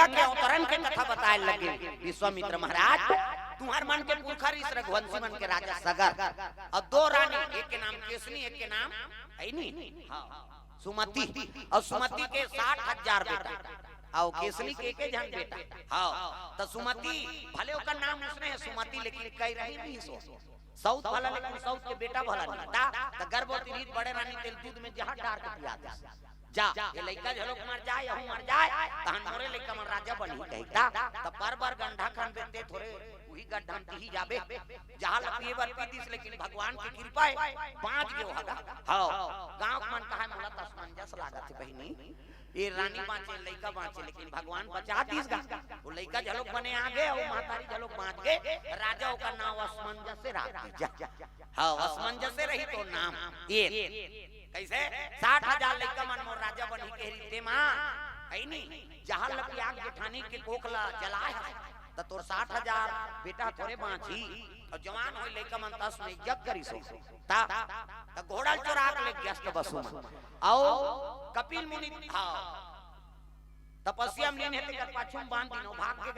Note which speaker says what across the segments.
Speaker 1: गंगा के अवतरण के कथा बताए लगे विश्वामित्र महाराज। तुम्हार मन के पुरखा ऋषि रघुवंशी मन के राजा सगर और दो रानी, एक के नाम केसनी, एक के नाम है नी सुमति, और सुमति के 60,000 बेटा और केसनी के एक जन बेटा। हाँ तो सुमति भले ओकर नाम उसने है सुमति, लेकिन कई रही नहीं साउथ वाला, लेकिन साउथ के बेटा भला नहीं ता तो गर्भवती रीत बड़े रानी तेल दूध में जहां डार के पिया दे जा ये लइका झलोक मर जाए या मर जाए तहन मोरे लइका मन राजा बनी कहता त पर गंढा खान बेते थोड़े वही गड्ढा ही जाबे जहां लपिए बर पीतीस, लेकिन भगवान की कृपा है बाँच गयो हगा। हां गांव मन कहा मोला तसमंजस लागत है बहिनी, ये रानी बाँचे लइका बाँचे, लेकिन भगवान बचा दीस गा वो लइका झलोक बने आगे और महतारी झलोक बाँच गए। राजा का नाम असमंजस से राख जा। हां असमंजस से रही तो नाम एक कैसे 60,000 लइका मन मोर राजा बनी के रीते मां है नी जहां लपिया जेठानी के कोखला जलाए त तोर 60,000 बेटा थोड़े बाँची और जवान होई लइका मन तस में जग करी सो ता त घोड़ा चोरा ले गेस्ट बसु में आओ कपिल मुनि हां तपस्या में नहीं है ते पाछू बांध दिनो भाग के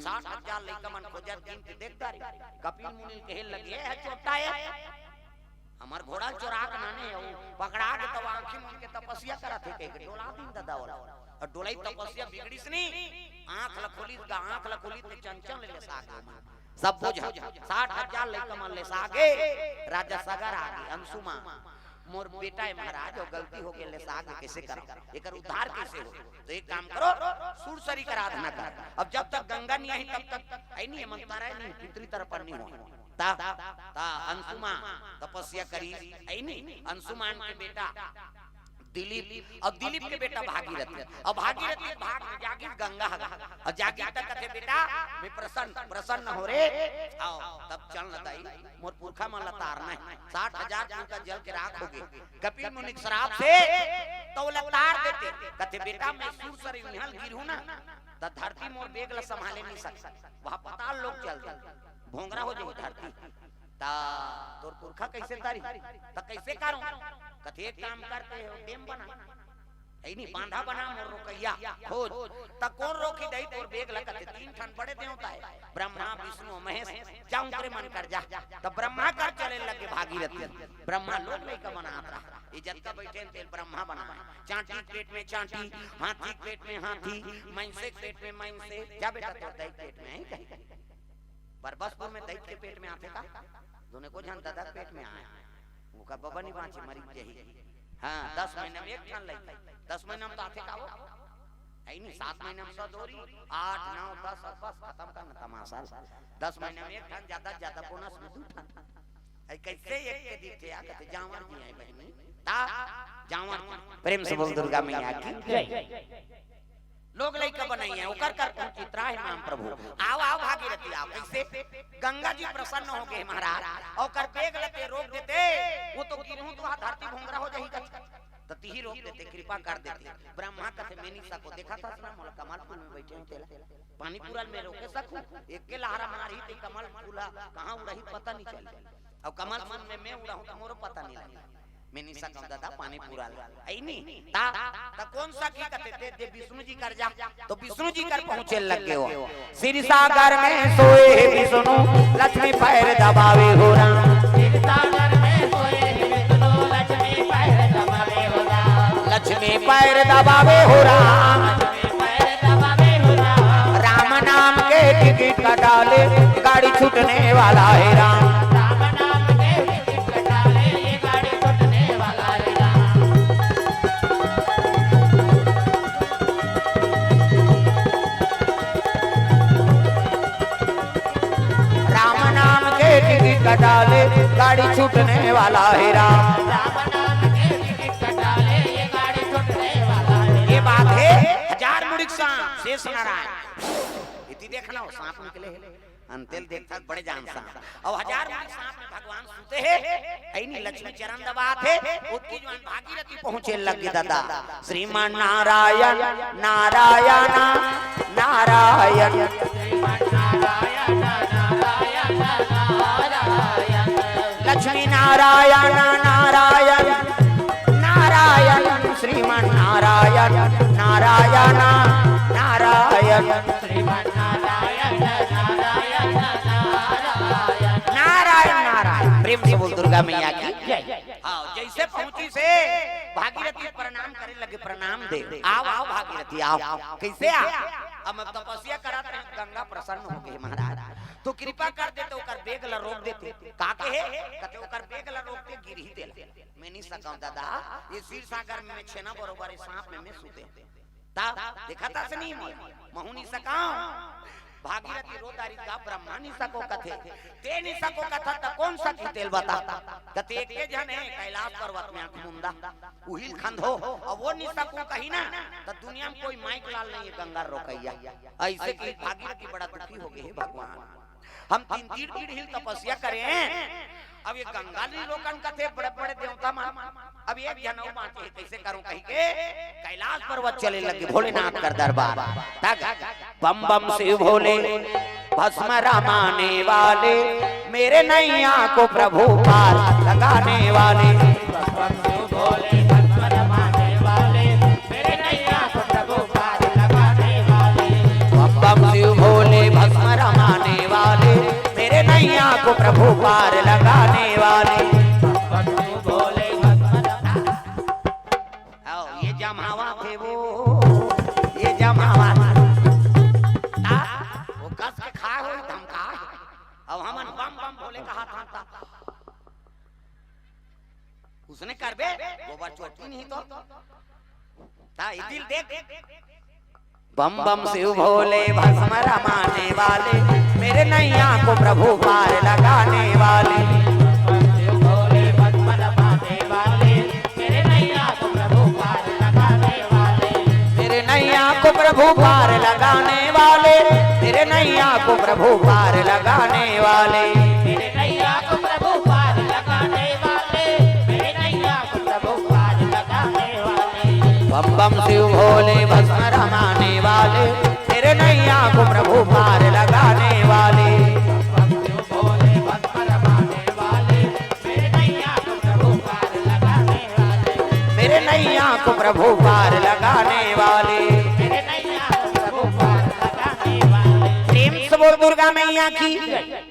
Speaker 1: 60,000 लइका मन खोजत दिन के देखता रे कपिल मुनि कहे लगे है छोटा है हमार घोड़ा चोरा के नाने ओ पकड़ा के तब आंखी मन के तपस्या करत है के डोला दिन दादा वाला और डोलाई तपस्या बिगड़ीस नी आंख लखोली गा आंख लखोली ते चंचल ले सागे सब बुझ 60,000 लइका मन ले सागे राजा सगर आगे अंशुमा मोर बेटा है महाराज और गलती हो गई ले सागे कैसे करो एकर उद्धार कैसे हो तो एक काम करो सूरसरी का आराधना कर। अब जब तक गंगा नहीं आई तब तक आई नहीं मंतारा नहीं पितरी तरफ पर नहीं हो ता अंशुमा तपस्या करी आई नहीं अंशुमान के बेटा दिलीप और दिलीप के बेटा भागीरथी और भागीरथी भाग जागी गंगा और जागी तक कथे बेटा मैं प्रसन्न हो रे आओ तब चल लताई मोर पुरखा मन लतारना है 60,000 का जल के राख हो गए कपिल मुनि शराब से तो लतार देते कथे बेटा मैं सूरसरी निहल गिरू ना त धरती मोर बेग ल संभाले नहीं सकता वहां पाताल लोग चल भोंगरा हो जाए धरती ता तोर पुरखा कैसे तारी त कैसे करूं कथे एक काम करते हो डेम बना है नहीं बांधा बना मोर रोकैया खोज त कौन रोकी दई तोर बेग लगते 3 ठन बड़े देवता है ब्रह्मा विष्णु महेश जाऊं करे मन कर जा त ब्रह्मा कर चले लगे भागीरथी ब्रह्मा लोग नहीं का बनात रहा इज्जत का बैठे तेल ब्रह्मा बना चांटी पेट में चांटी हाथी पेट में हाथी मैंसे पेट में मैंसे जा बेटा तो दई पेट में है कहीं बरबसपुर में दैत के पेट में आते का दोनों को जान दादा पेट में आया वो का बाबा नहीं बांची मरी यही। हां 10 महीने में एक ठन लई 10 महीने में तो आते का वो है नहीं 7 महीने में सदोरी 8 9 10 बस खत्म करना तमाशा 10 महीने में एक ठन ज्यादा बोनस में 2 ठन है कैसे एक के दीते आ कहते जावर जी आई बहनी ता जावर प्रेम से बोल दुर्गा मैया की जय। लोग लइका बनाई है ओकर कर चित्रा है नाम प्रभु आओ आओ भागीरथी आओ कैसे गंगा जी प्रसन्न हो गए महाराज और कर पेग लते रोक देते वो तो गिरहू तो धरती भोंगरा हो जाही त तीही रोक देते कृपा कर देते। ब्रह्मा कथे मेनिसा को देखा था ना मोला कमल फूल में बैठे होते पानी पूरा में रोके सकूं एक के लहरा मारी ते कमल फूला कहां उड़ही पता नहीं चली और कमल फूल में मैं उड़ाऊं तो मोरो पता नहीं लगा मैंने सा कम दादा पानी पूरा आई नहीं ता कौन सा की कहते थे विष्णु जी कर जा तो विष्णु जी कर पहुंचे लग गए हो सिर सागर में सोए विष्णु लक्ष्मी पैर दबावे हो राम सिर सागर में सोए विष्णु लक्ष्मी पैर दबावे हो राम लक्ष्मी पैर दबावे हो राम राम नाम के टिकट का डाले गाड़ी छूटने वाला है राम डाले गाड़ी छूटने वाला है राम टिकट डाले ये गाड़ी छूटने वाला है। ये बात है 1000 मुड़िक सांप शेष नारायण इति देखना हो सांप निकले अंतेल देखता बड़े जान सांप और 1000 मुड़िक सांप में भगवान सुनते हैं ऐनी लक्ष्मी चरण दबाते उसकी जवान भागीरथी पहुंचे लगे दादा श्रीमान नारायण नारायण नारायण श्रीमान नारायण लक्ष्मी नारायण नारायण नारायण श्रीमान नारायण नारायण नारायण दुर्गा मैया की जय। हाँ जैसे पहुंची से भागीरथी प्रणाम करे लगे, प्रणाम दे, आओ आओ भागीरथी आओ। कैसे आ? अब मैं तपस्या करत रहे, गंगा प्रसन्न हो गई महाराज, तो कृपा कर दे तो ओकर बेग ला रोक देते। का कहे कते ओकर बेग ला रोकते गिर ही देला। मैं नहीं सकाऊं दादा, ये क्षीर सागर में छेना बरोबर है, सांप में मैं सूते ता देखा था से नहीं महू नहीं सकाऊं। भागीरथी रोदारी का ब्रह्मा नहीं सको कथे, ते नहीं सको कथा त कौन सा की तेल बता। कते एक के जन है कैलाश पर्वत में आंख मुंदा उहिल खंधो, अब वो नहीं सको कहीं ना त दुनिया में कोई माइक लाल नहीं है गंगा रोकैया। ऐसे की भागीरथी बड़ा दुखी हो गए। हे भगवान हम 3 हिल तपस्या करें, अब ये गंगा नहीं रोकन कथे बड़े बड़े देवता मान, अब एक जनऊ बाटे कैसे करूं कहीं के कैलाश पर्वत चले लगे भोलेनाथ कर दरबार। बम बम शिव भोले भस्म रमाने वाले, मेरे नैया को प्रभु पार लगाने वाले। बम शिव भोले भस्म रमाने वाले, मेरे नैया को प्रभु पार लगाने वाले। बम शिव भोले भस्म रमाने वाले, मेरे नैया को प्रभु पार लगाने वाले। भोले ये जमावा थे वो, ये जमावा वो कस के खा हो धमका। अब हमन बम बम भोले कहा था उसने करबे गोबर चोटी नहीं तो ता दिल देख। बम बम शिव भोले भस्म रमाने वाले, मेरे नैया को प्रभु पार लगाने वाले। शिव भोले भस्म रमाने वाले, मेरे नैया को प्रभु पार लगाने वाले। मेरे नैया को प्रभु पार लगाने वाले, मेरे नैया को प्रभु पार लगाने वाले। मेरे नैया को प्रभु पार लगाने वाले, मेरे नैया को प्रभु पार लगाने वाले। बम बम शिव भोले भस्म रमाने वाले, तेरे नैया को प्रभु पार लगाने वाले। शिव भोले भस्म रमाने वाले, मेरे नैया को प्रभु पार लगाने वाले। मेरे नैया को प्रभु पार लगाने वाले, मेरे नैया को प्रभु पार लगाने वाले। प्रेम से बोल दुर्गा मैया की।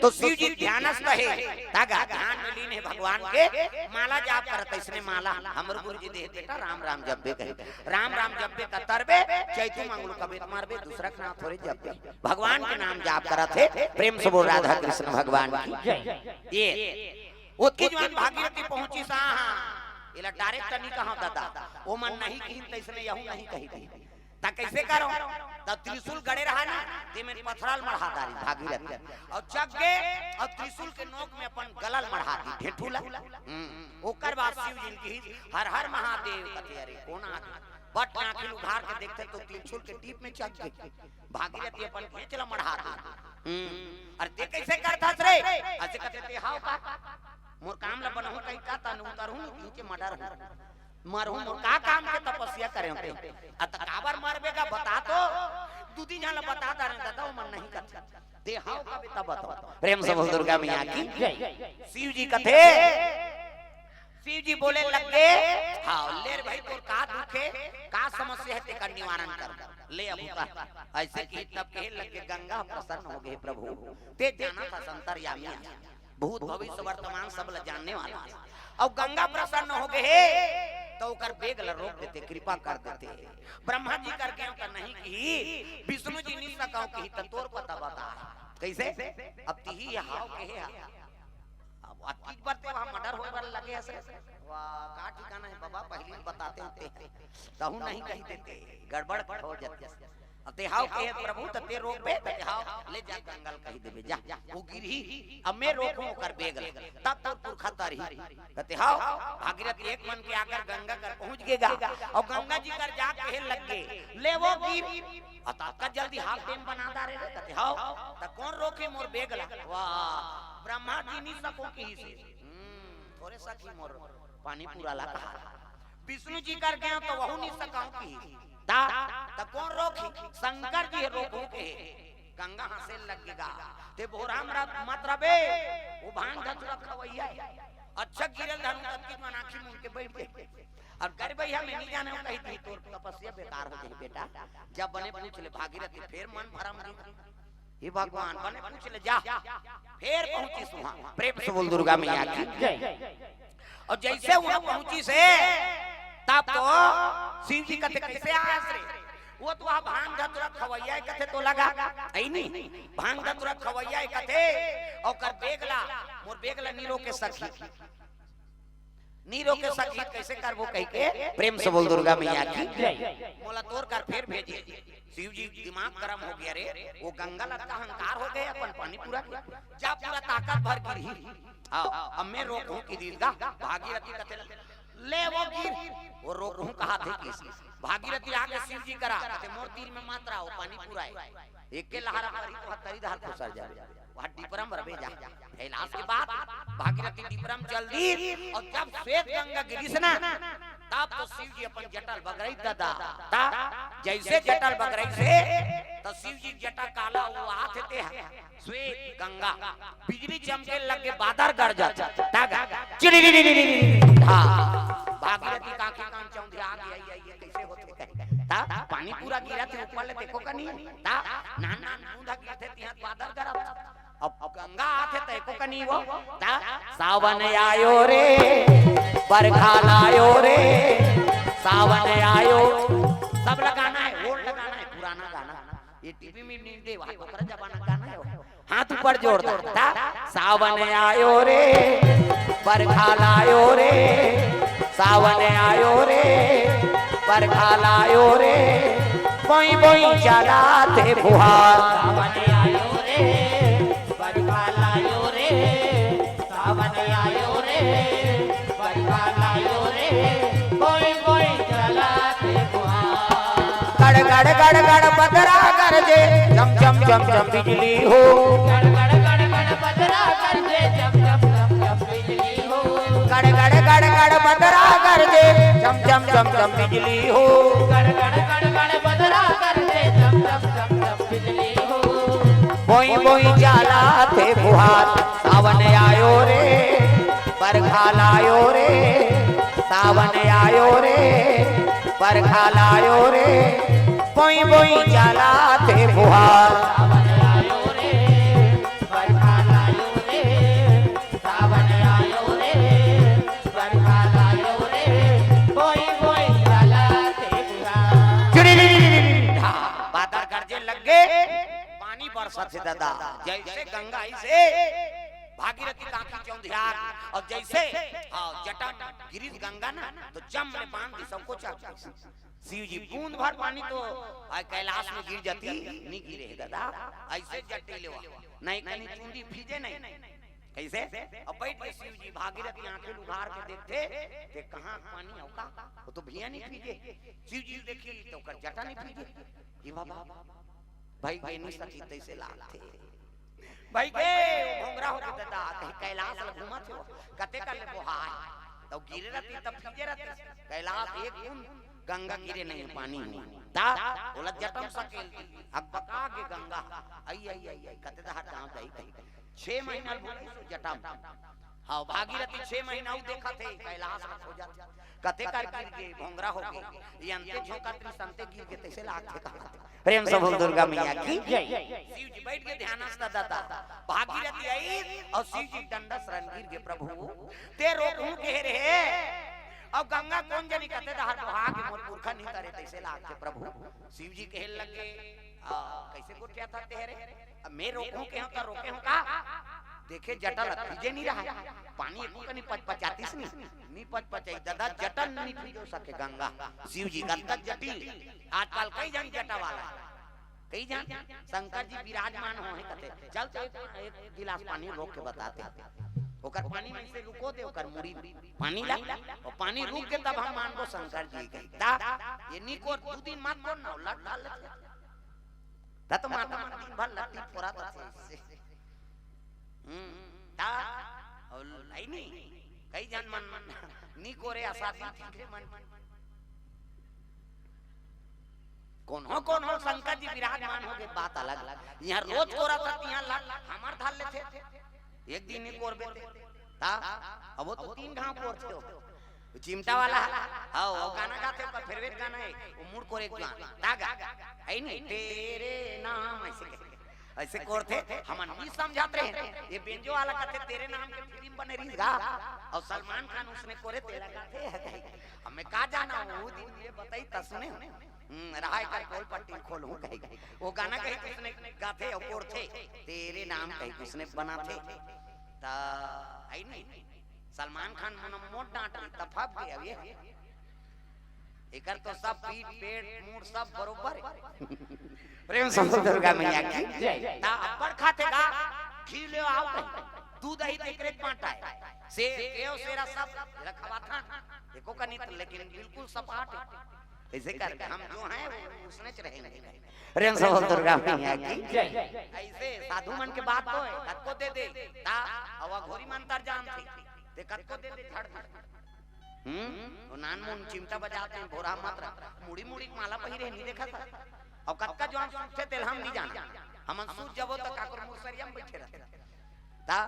Speaker 1: तो शिव जी ध्यानस्थ है, तागा ध्यान में लीन है भगवान के, माला जाप करता इसने माला हमर गुरु जी दे बेटा राम राम जपबे कहे, राम राम जपबे कतरबे चैतु मंगल कबे मारबे दूसरा का नाम थोड़े जपबे, भगवान के नाम जाप करत है। प्रेम से बोल राधा कृष्ण भगवान की जय। ये ओतकी जवान भागीरथी पहुंची सा इला डायरेक्ट नहीं कहा दादा ओ मन नहीं कही त इसने यहू नहीं कही थी ता कैसे करो तब त्रिशूल गड़े रहा ना ते में पथराल मढ़ा दारी भागीरथी और चक के और त्रिशूल के नोक में अपन गलल मढ़ा दी ढेठुला। ओकर बाद शिव जी की हर हर महादेव कथे अरे कोना बट आंखिल उघार के देखते तो त्रिशूल के टीप में चक के भागीरथी अपन खींचला मढ़ा दी। अरे ते कैसे करता रे ऐसे कहते ते हाउ का मोर काम ला बनहु कहीं का ता न उतारहु नीचे मर्डर मरहु मोर का काम के तपस्या करे होते अत काबर मरबेगा बता तो दूधी जान बता दा रे दादा मन नहीं करता दे हाउ का बेटा बताओ। प्रेम से बोल दुर्गा मैया की जय। शिव जी कथे शिव जी बोले लगे हां ले भाई तोर का दुखे का समस्या है ते का निवारण कर ले अब ऐसे की तब कहे लगे गंगा प्रसन्न हो गए प्रभु ते जाना था संतरयामी भूत भविष्य वर्तमान सब ल जानने वाला और गंगा प्रसन्न हो गए तो कर बेग ल रोक देते कृपा कर देते। ब्रह्मा जी करके तो नहीं की विष्णु जी नहीं सकाओ की त तोर पता बता कैसे अब तीही हाव कहे अब अति पर ते वहां मर्डर होए वाला लगे ऐसे वाह का ठिकाना है बाबा पहले बताते होते तहु नहीं कह देते गड़बड़ हो जाती अते हाव कहे प्रभु तते रोक पे तते हाव ले जा गंगल कह देबे जा वो गिरही अब मैं रोकूं कर बेगल तब तक पुरखा तारी तते हाव भागीरथी एक मन के आकर गंगा कर पहुंच गेगा और गंगा जी कर जा कहे लग गे ले वो गिर अता का जल्दी हाथ देन बना दा रे तते हाव त कौन रोके मोर बेगला वाह ब्रह्मा जी नहीं सको की से थोड़े सखी मोर पानी पूरा ला कहा विष्णु जी कर गए तो वहु नहीं सकाऊ की ता कौन रोकी शंकर जी रोको के गंगा हंसे लगेगा ते बोराम मत रबे वो भांग धतुरा खवैया अच्छा गिरल धनु तत्की मन आंखी मुन के बैठ गए और कर भैया मैं नहीं जाने कही थी तोर तपस्या बेकार हो गई बेटा जब बने पूछ ले भागीरथी फिर मन भरम हे भगवान बने पूछ ले जा। फिर पहुंची सुहा, प्रेम से बोल दुर्गा मैया की जय। और जैसे वहां पहुंची से तब तो शिव जी कहते कैसे आया रे? वो तो वहां भांग धतुरा खवैया कहते तो लगा आई नहीं, भांग धतुरा खवैया कहते और कर बेगला मोर बेगला नीरो के सखी, नीरो के सखी कैसे कर वो कह के प्रेम से बोल दुर्गा मैया की जय। मोला तोड़ कर फिर भेजे। शिव जी दिमाग गरम हो गया रे, वो गंगा लगता अहंकार हो गए, अपन पानी पूरा जा पूरा ताकत भर गिरी। आओ अब मैं रोकूं की दीर्घा भागीरथी कहते ले वो गिर, वो रोकूं कहा थे किसी भागीरथी आगे शिव जी करा कहते मोर तीर में मात्रा हो पानी पूरा है एक के लहरा करी तो तरी धार फसर जा वहां डिपरम रबे जा। कैलाश के बाद भागीरथी डिपरम चल दी और जब श्वेत गंगा गिरी से ना तब तो शिव जी अपन जटल बगरई दादा ता जैसे जटल बगरई से तो शिव जी जटा काला वो हाथ थे श्वेत गंगा बिजली चमके लगे बादर गड़ जाता तागा हां भागीरथी काकी कान चौंधी आ गई आई कैसे होते ता पानी पूरा गिरा थे ऊपर ले देखो का नहीं ता नान नान बूंदा गिरते तिहां बादर गड़ा अब गंगा आथे तको का नहीं वो ता सावन आयो रे बरखा लायो रे सावन आयो सब लगाना है ओल्ड लगाना है पुराना गाना ये टीवी में नहीं दे वहां ओकरा जमाना गाना है हाथ ऊपर जोड़ता ता सावन आयो रे बरखा लायो रे सावन आयो रे बरखा लायो रे बोई बोई चला थे फुहार सावन आयो रे बरखा लायो रे सावन आयो रे बरखा लायो रे बोई बोई चला थे फुहार गड़ गड़ गड़ गड़ बदरा गरजे चम चम चम चम बिजली हो गड़ गड़ गड़ गड़ बदरा गरजे चम चम चम चम बिजली हो गड़ गड़ गड़ गड़ बदरा गरजे चम चम चम चम बिजली हो गड़ गड़ गड़ गड़ बदरा गरजे चम चम चम चम बिजली हो बोई बोई जाला थे फुहार सावन आयो रे बरखा लायो रे सावन आयो रे बरखा लायो रे बोई बोई जाला थे फुहार सावन आयो रे बरखा लायो रे सावन आयो रे बरखा लायो रे बोई बोई जाला थे फुहार बादल गरजे लग गए पानी बरसा थे दादा जैसे गंगा ऐसे भागीरथी काकी चौंधियार और जैसे जटा गिरी गंगा ना तो जम में बांध दी सबको चाचा शिव जी बूंद भर पानी तो कैलाश में गिर जाती नहीं गिरे दादा ऐसे जटे ले नहीं कहीं चुंदी भीजे नहीं कैसे अब बैठ के शिव जी भागीरथी आंखें उघार के देखते ते कहां पानी होगा वो तो भैया नहीं भीजे शिव जी देखी तो कर जटा नहीं भीजे ये बाबा भाई भाई नहीं सकी तैसे लाल थे भाई के भोंगरा हो दादा कहीं कैलाश घूमा थे कते कर ले बोहाय तो गिरे रहती तब भीजे रहती कैलाश एक बूंद गंगा गिरे नहीं पानी ता बोला जटम सकेल अकबका के गंगा आई आई आई आई कते हट गांव जाई कहीं 6 महीना भूली जटम हां भागीरथी 6 महीना देखा थे कैलाश में हो जाते कते कर गिर के भोंगरा हो गए ये अंते झोंका त्रिसंते गिर के तैसे लाग थे कहां प्रेम से बोल दुर्गा मैया की जय। शिव जी बैठ के ध्यानस्थ दादा भागीरथी आई और शिव जी दंडस रणवीर के प्रभु ते रोकू के रे अब गंगा कौन जनी कहते हर भाग मोर पुरखा नहीं करे तैसे लाग के प्रभु शिव जी कहने लगे कैसे गोटिया था तेरे अब मैं रोकूं के का रोके हूं का देखे जटल भीजे नहीं रहा पानी एको का नहीं पचातीस नहीं पचाई दादा जटल नहीं भीजो सके गंगा शिव जी का जटिल आजकल कई जन जटा वाला कई जन शंकर जी विराजमान हो है कहते चल तो एक गिलास पानी रोक के बताते ओकर पानी में से रुको दे ओकर मुड़ी पानी ला और पानी रुक के तब हम मानबो शंकर जी के ता ये निको दो दिन मत बोल ना लट डाल ता तो माता मन दिन भर लट्टी फोड़ा तो ता और आई नहीं कई जन मन निको रे आसाती ठीक मन कौन हो शंकर जी विराजमान हो गए बात अलग यहां रोज कोरा था यहां हमार धाल ले थे एक दिन ही कोरबे ता अब वो तो 3 घाव कोरते हो चिमटा वाला हां वो गाना गाते पर फिर गाना है वो मुड़ कोरे गाना तागा आई नहीं तेरे नाम ऐसे ऐसे कोरथे हम नहीं समझाते रहे। ये बेंजो वाला कहते तेरे नाम के फिल्म बने रही गा और सलमान खान उसने कोरे तेरा कहते हमें का जाना वो दिन ये बताई त सुने रहाय का कोल पट्टी खोलूं कहीं वो गाना कहीं किसने गाथे और कोरथे तेरे नाम कहीं किसने बनाथे ता आई नहीं सलमान खान मन मोट डांट रही तफाक गया ये एकर तो सब पीठ पेट मूड सब बरोबर प्रेम संत दुर्गा मैया की ता अपर खाते गा घी ले आओ दूध ही तेरे पाटा है से केओ सेरा सब रखवा था एको कनी लेकिन बिल्कुल सपाट ऐसे कर हम जो हैं उसने च रहेंगे प्रेम संत दुर्गा मैया की ऐसे साधु मन के बात तो है कत को दे ता अवा घोरी मंतर जान थी ते कत को दे छड़ वो नान मुन चिमटा बजाते हैं भोरा मात्रा मुड़ी मुड़ी माला पहिरे नहीं देखा था और कक्का जो हम सुनते थे हम नहीं जाना हम सूझ जबो तक काकुर मुसरिया में बैठे रहते ता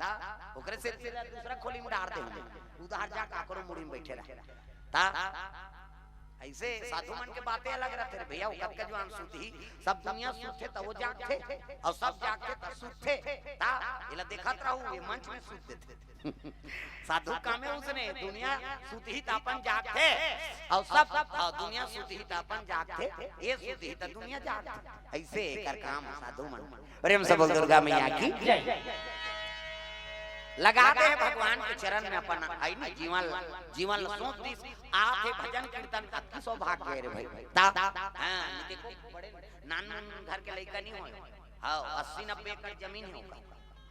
Speaker 1: ओकरे से दूसरा खोली में डालते हैं उधर जा काकुर मुड़ी में बैठे रहते ता ऐसे साधु मन के बातें अलग रहते रे भैया कक्का जो हम सुती सब दुनिया सुते तो वो जागते और सब जागते तो सुते ता इला देखत रहू ये मंच में सुते थे साधु कामे उसने दुनिया सुती ही तापन जागते और सब दुनिया सुती ही तापन जागते ये सुती ही तो दुनिया जागते ऐसे कर काम साधु मन प्रेम से बोल दुर्गा मैया की लगाते हैं भगवान के चरण में अपन आई नहीं जीवन सोच दी आते भजन कीर्तन अति सौभाग्य है रे भाई ता हां देखो बड़े नान घर के लइका नहीं होय हां 80-90 एकड़ जमीन है होगा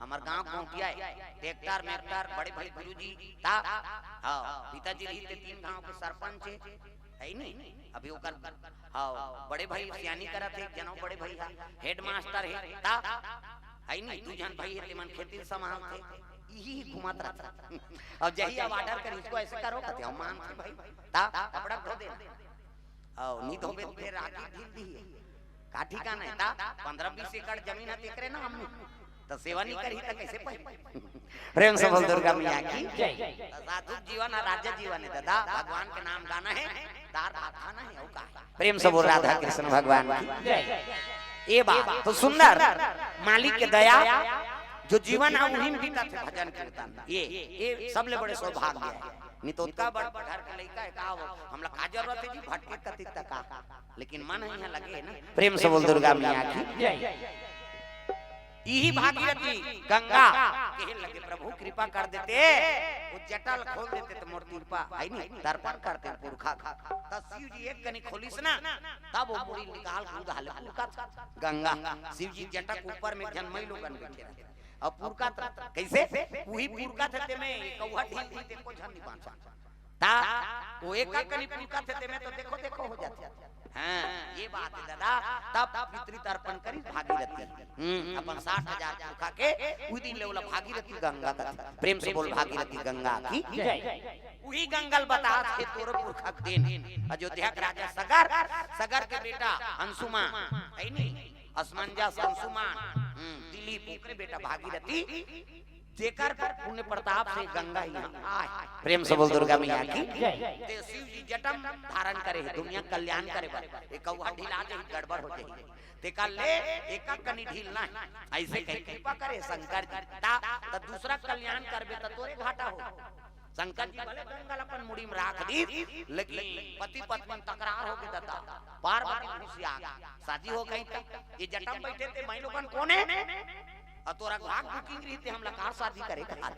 Speaker 1: हमार गांव कोटिया है ट्रैक्टर मेक्टर बड़े भाई गुरुजी ता हां पिताजी रही थे 3 गांव के सरपंच है नहीं अभी ओकर हां बड़े भाई सियानी करत है जनो बड़े भाई हेडमास्टर है ता है नहीं दू जन भाई है मन खेती संभालते यही घुमात रहता और जही अब ऑर्डर कर इसको ऐसे करो कहते हम मानते भाई ता कपड़ा धो दे और नी धोबे फिर राखी ढील दी का ठिकाना है ता 15-20 एकड़ जमीन है तेकरे ना हमने तो सेवा नहीं करी त कैसे पाई प्रेम से बोल दुर्गा मैया की जय साधु जीवन और राज्य जीवन है दादा भगवान के नाम गाना है तार खाना है का प्रेम से बोल राधा कृष्ण भगवान की जय ये बात तो सुंदर मालिक के दया जो जीवन है वही में बीता थे भजन कीर्तन ये सबले बड़े सौभाग्य है नहीं तो उसका बड़ घर का लड़का है का हमला का जरूरत है जी भटके कति तक लेकिन मन यहां लगे ना प्रेम से बोल दुर्गा मैया की जय यही भागीरथी गंगा कहे लगे प्रभु कृपा कर देते वो जटल खोल देते तो मोर कृपा आई नहीं दर्पण करते पुरखा तब शिव जी एक कनी खोलिस ना तब वो मुड़ी निकाल कूद हाले पुरखा गंगा शिव जी जटक ऊपर में जन्मई लोगन बैठे रहते और पुरखा कैसे वही पुरखा थे में कौवा ढील ढील देखो झन नहीं पांचा ता वो एक का कनी पुरखा थे में तो देखो देखो हो जाते हां ये बात है दादा तब पितृ तर्पण करी भागीरथी अपन 60,000 पुरखा के उही दिन लेवला भागीरथी गंगा का प्रेम से बोल भागीरथी गंगा की जय वही गंगल बता थे तोर पुरखा दिन अयोध्या के राजा सगर के बेटा अंशुमान है नहीं असमंजस अंशुमान दिलीप ओकरे बेटा भागीरथी जेकर पुण्य प्रताप से गंगा यहाँ आए प्रेम से बोल दुर्गा मैया की ते शिव जी जटम धारण करे दुनिया कल्याण करे एक कौवा ढीला जाए गड़बड़ हो जाए ते का ले एक कनी ढील ना ऐसे कहीं कृपा करे शंकर जी ता तो दूसरा कल्याण करबे तो तोरे घाटा हो शंकर जी भले गंगा अपन मुड़ी में राख दी लेकिन पति पत्नी तकरार हो के दादा पार्वती खुशिया शादी हो गई ये जटम बैठे थे मैं लोगन कोने और तोरा भाग बुकिंग रही थे हम लकार शादी करे का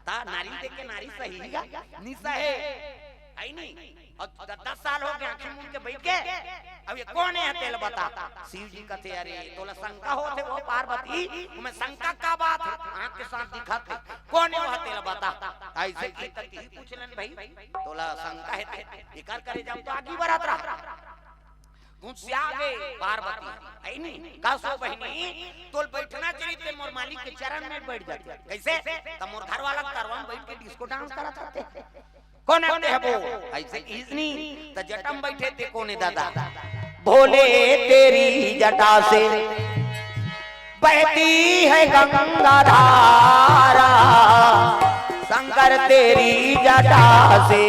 Speaker 1: ता नारी देख के नारी सही निशा है आई नहीं और 10 साल हो गए आंखें मूंद के बैठ के अब ये कौन है तेल बता शिव जी कहते अरे तोला शंका होते वो पार्वती तुम्हें शंका का बात है आंख के साथ दिखाते कौन है वो तेल बता ऐसे की तक ही पूछलन भाई तोला शंका है इकार करे जब तो आगे बढ़त रहा गुस्सा आगे पार्वती आई नहीं का सो बहनी तोल बैठना चाहिए थे मोर मालिक के चरण में बैठ जाते कैसे त मोर घर वाला करवा बैठ के डिस्को डांस करत रहते कौन है वो ऐसे किसनी त जटम बैठे थे कोने दादा भोले तेरी जटा से बहती है गंगा धारा शंकर तेरी जटा से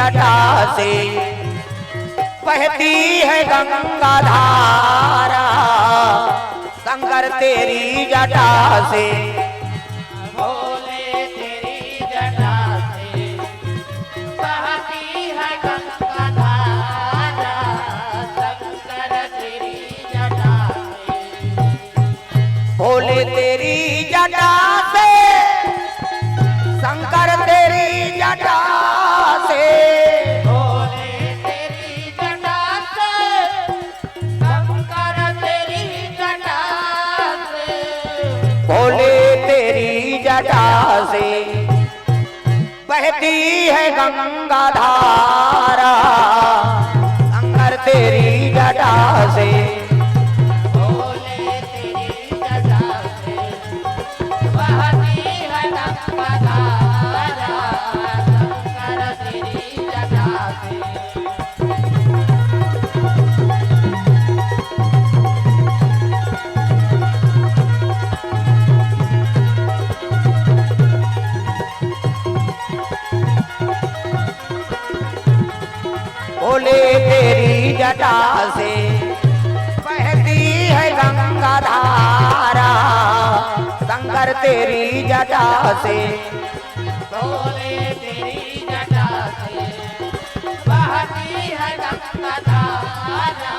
Speaker 1: जटा से बहती है गंगा धारा, शंकर तेरी जटा से
Speaker 2: भोले तेरी जटा से बहती है गंगा धारा, शंकर तेरी जटा से
Speaker 1: भोले तेरी जटा से शंकर तेरी जटा से
Speaker 2: भोले तेरी जटा से शंकर तेरी जटा से
Speaker 1: भोले तेरी जटा से बहती है गंगा धारा, शंकर तेरी जटा से
Speaker 2: भोले तेरी जटा से बहती है गंगा धारा, शंकर तेरी जटा से
Speaker 1: भोले तेरी जटा से बहती है गंगा धारा, शंकर तेरी जटा से
Speaker 2: भोले तेरी जटा से बहती है गंगा धारा,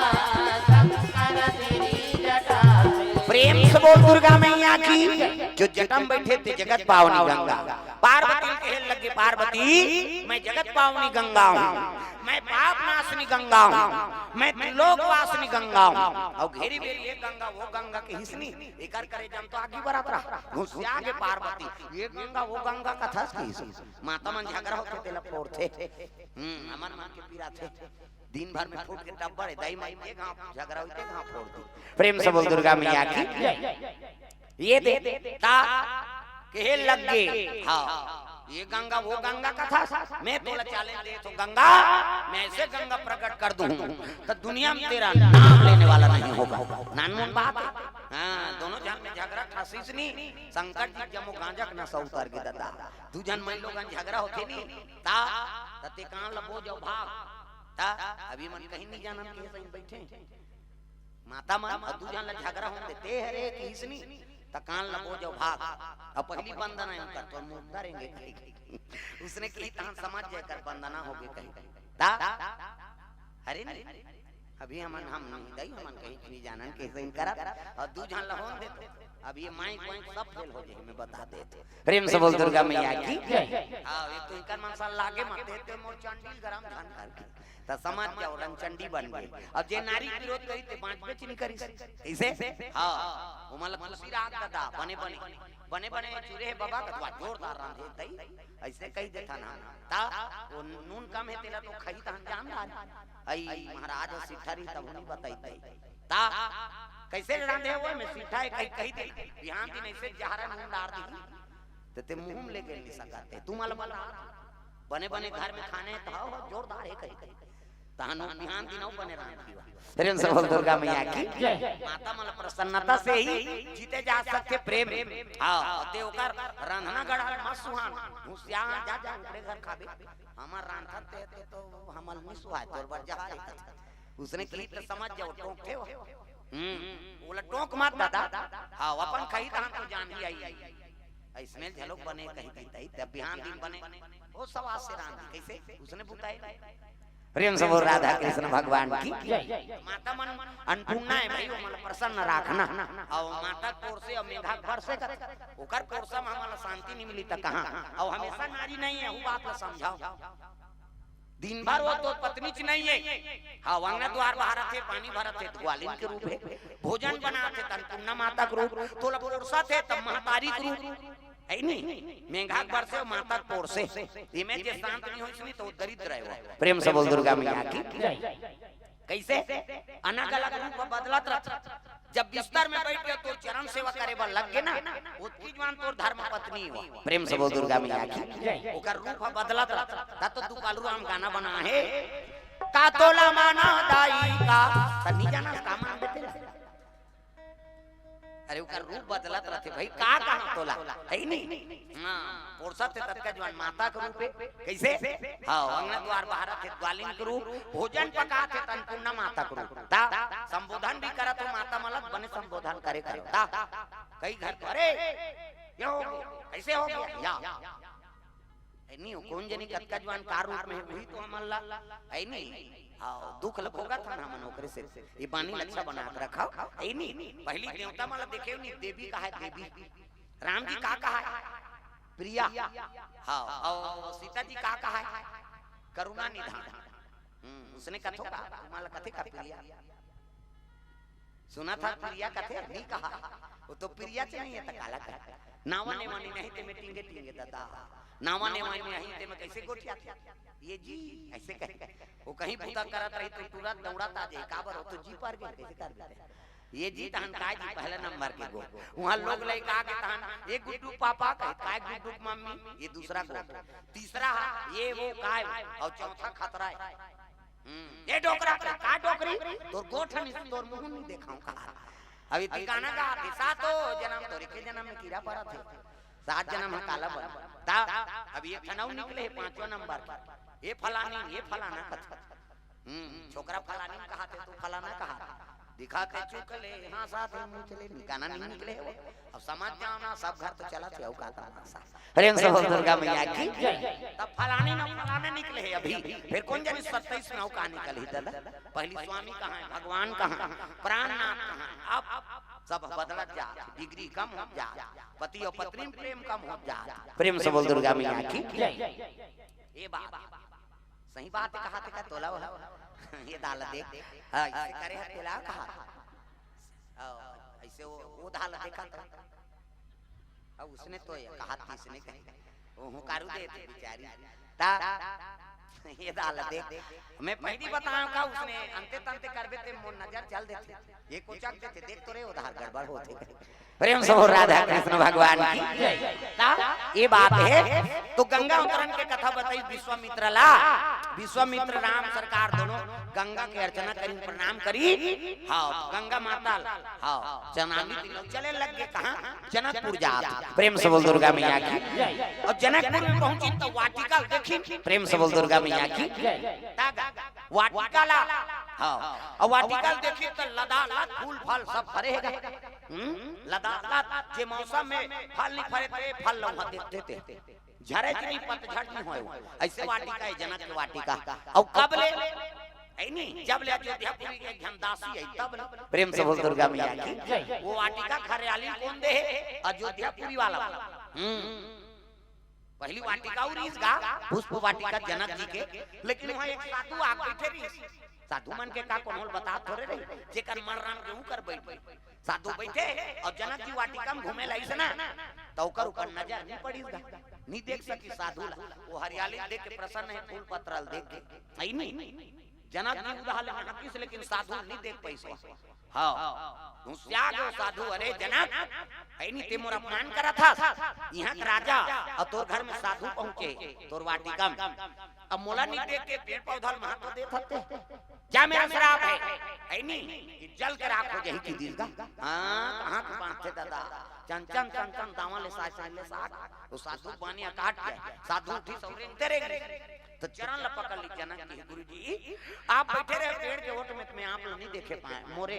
Speaker 2: शंकर तेरी जटा से
Speaker 1: प्रेम से बोल दुर्गा मैया की। जो जटम बैठे थे जगत पावनी गंगा, पार्वती कहने लगे पार्वती मैं जगत पावनी गंगा हूँ, मैं पाप नाशनी गंगा हूँ, मैं त्रिलोक वासनी गंगा हूँ। और घेरी बेरी ये गंगा वो गंगा के हिसनी एकर करे जम तो आगे बढ़त रहा घुसिया के पार्वती ये गंगा वो गंगा कथा की माता मन झगड़ा होते तेला फोड़ थे अमन मां के पीरा थे दिन भर में फूट के टब्बर दाई माई के गांव झगड़ा होते गांव फोड़ दी। प्रेम से बोल दुर्गा मैया की ये दे ता कहे लग गए हाँ ये गंगा वो गंगा कथा मैं तोला चैलेंज दे तो गंगा मैं ऐसे गंगा प्रकट कर दूं तो दुनिया में तेरा नाम लेने वाला नहीं होगा। नानमुन बात हाँ दोनों जान में झगड़ा ठासीस नहीं संकट जी जमो गांजक न सौ उतर के दादा तू जान मैं लोग झगड़ा होते नहीं ता तते कान लबो जाओ भाग ता अभी मन कहीं नहीं जानन के सही बैठे माता मन तू जान ल झगड़ा होते ते हरे किसनी तकान लबो जो भाग अब पहली वंदना हम कर तो मुंह करेंगे कहीं उसने कही तान समझ जाए कर वंदना हो गई कहीं ता अरे नहीं अभी हम नहीं दई हम कहीं नहीं जानन कैसे इन करा और दू जान लहोन दे तो अब ये माइक वाइक सब फेल हो जाए मैं बता देते। प्रेम से बोल दुर्गा मैया की हां ये तो इनका मनसा लागे मत देते मोर चंडील गरम धन करके त समझ जाओ रंगचंडी बन गई। अब जे नारी विरोध करी ते पांच पे चिनी करी कैसे हां वो मतलब खुशी रात दादा बने बने चूरे बाबा कतवा जोरदार रांधे तई ऐसे कही देता ना ता वो नून कम है तेला तो खाई त हम जानदार आई महाराज सिठारी तब नहीं बताई तई ता कैसे रांधे हुए मैं सीठा है कही दे बिहान दिन ऐसे जहरा नून डाल दी ते मुंह में लेके नहीं सकाते तू मालूम बने घर में खाने तो जोरदार है कही तानो बिहान दिन बने रांधी प्रेम से बोल दुर्गा मैया की माता मन प्रसन्नता से ही जीते जा सकते प्रेम हां ते ओकर रांधना गड़ा मस्त सुहान हुसिया जा ओकरे घर खाबे हमर रांधते तो हमल में सुहा तोर बर जा उसने कही तो समझ जाओ टोक थे बोला टोक मत दादा हां अपन कही त तो जान ही आई इसमें झलक बने कही दी तब बिहान दिन बने वो सवास से रांधी कैसे उसने बुताई प्रेम से बोल राधा कृष्ण भगवान की माता मन अन्नपूर्णा है भाई वो मन प्रसन्न रखना और माता कोर से और मेघा घर से ओकर कोर से हमला शांति नहीं मिली त कहां और हमेशा नारी नहीं है वो बात को समझाओ दिन भर वो तो पत्नी च नहीं है हां वंगना द्वार बाहर थे पानी भरत थे ग्वालिन के रूप है भोजन बनाते अन्नपूर्णा माता के रूप तोला पुरुषा थे तब महतारी के रूप है नहीं मेघा पर से माता कोर से इमे जे शांत नहीं होइसनी तो दरिद्र है वो प्रेम से बोल दुर्गा मैया की कैसे अलग अलग रूप बदलत रह जब बिस्तर में बैठ गए तो चरण सेवा करे बा लग गए ना उतकी जवान तोर धर्म पत्नी हो प्रेम से बोल दुर्गा मैया की ओकर रूप बदलत रह ता तो दुकालू हम गाना बना है का तोला माना दाई का तनी जाना का मान देते अरे उनका रूप बदलत रहते भाई का कहां तोला है नहीं। हां पोरसा थे तत्का जवान माता के रूप कैसे हां अंगना द्वार बाहर थे ग्वालिन के रूप भोजन पका थे अन्नपूर्णा माता के रूप ता संबोधन भी करत हो माता मलक बने संबोधन करे करो ता कई घर अरे यो ऐसे हो गया या नहीं कौन जनी कत्का जवान कार रूप में हुई तो हमल्ला है नहीं। हाँ दुख लगोगा था ना मन ओकरे से ये बानी लच्छा बना के रखा है नहीं। पहली देवता माला देखे नहीं देवी का है देवी राम जी का कहा है प्रिया हाँ और सीता जी का कहा है करुणा निधान। उसने कथो का माला कथे का प्रिया सुना था प्रिया कथे नहीं कहा वो तो प्रिया से नहीं है तकाला का नावा ने मानी नहीं ते में टिंगे टिंगे दादा नावा ने मानी नहीं ते में कैसे गोठिया ये जी ऐसे कहे वो कहीं पूता करत रही तो तुरंत दौड़ाता जाए काबर हो तो जी पर गए कैसे कर देते ये जी तहन काय जी पहले नंबर के गो वहां लोग ले का के तहन एक गुड्डू पापा कहे काय गुड्डू मम्मी ये दूसरा को तीसरा ये वो काय और चौथा खतरा है ये डोकरा का डोकरी तोर गोठन तोर मुंह नहीं देखाऊं कहा अभी ठिकाना का दिशा तो जन्म तोरे के जन्म में कीड़ा पड़ा थे 7 जन्म है काला बन ता अभी ये खनाऊ निकले है 5वां नंबर का ये फलानी ये फलाना कथा छोकरा फलानी कहा थे तो फलाना कहा दिखाते चुकले हां साथ में मुंह चले निकाना नहीं निकले वो अब समझ जाना सब घर तो चला थे औकात ना अरे सब दुर्गा मैया की तब फलानी ना फलाने निकले है अभी फिर कौन जाने 27 नौ का निकल ही दादा पहली स्वामी कहां है भगवान कहां प्राणनाथ कहां अब सब बदलत जा डिग्री कम हो जा पति और पत्नी में प्रेम कम हो जा प्रेम से बोल दुर्गा मैया की ये बात सही बात कहा थे का तोला ये दाल देख हां इसे करे है तेला कहा ऐसे वो दाल देखा था अब उसने तो कहा थी इसने कहे वो कारू दे बेचारी ता ये दाल देख मैं पहली बताऊं का उसने अंते तंते करबे ते मोन नजर चल देते ये कोचक देते देख तो रे उधार गड़बड़ होते प्रेम से राधा कृष्ण भगवान की ता ये बात है तो गंगा अवतरण के कथा बताई विश्वामित्र ला विश्वामित्र राम सरकार दोनों गंगा के अर्चना करी प्रणाम करी हां गंगा माता हां जनानी तीनों चले लग गए कहां जनकपुर जा प्रेम से बोल दुर्गा मैया की और जनकपुर में पहुंची तो वाटिका देखी प्रेम से बोल दुर्गा मैया की वाटिका ला हां और वाटिका देखी तो लदालद फूल फल सब भरे है लदालद जे मौसम में फल नहीं फरे थे फल लौहा देखते थे झरे नहीं पतझड़ नहीं होए ऐसे वाटिका है जनक की वाटिका और कब ले है नहीं जब ले अयोध्यापुरी के घनदासी है तब प्रेम से बोल दुर्गा मैया की वो वाटिका खरियाली कौन दे अयोध्यापुरी वाला पहली वाटिका उरीसगा पुष्प वाटिका जनक जी के लेकिन वहां एक साधु आ बैठे रही साधु मन के का कोनोल बता थोड़े रही जेकर मन राम के ऊपर बैठ साधु बैठे और जनक जी वाटिका में घूमे लाइस ना तो ओकर ऊपर नजर नहीं पड़ीगा नहीं देख सकी साधु वो हरियाली देख के प्रसन्न है फूल पत्रल देख के आई नहीं जनक जी उदाहरण में हकीस लेकिन साधु नहीं देख पैसा हां होशियार साधु अरे जनक है नहीं ते मोर अपमान करा था यहां का राजा और तोर घर में साधु पहुंचे तोर वाटिका में अब मोला नहीं देख के पेड़ पौधा महत्व दे सकते क्या मेरा श्राप है नहीं जल कर आंखों जही की दीर्घा हां कहां के बांधते दादा चंचन चंचन दावा ले साथ वो साधु बानिया काट के साधु उठी सौरे तेरे तो चरण ल पकड़ ली जनक जी गुरुजी आप बैठे रहे पेड़ के ओट में आप लोग नहीं देखे पाए मोरे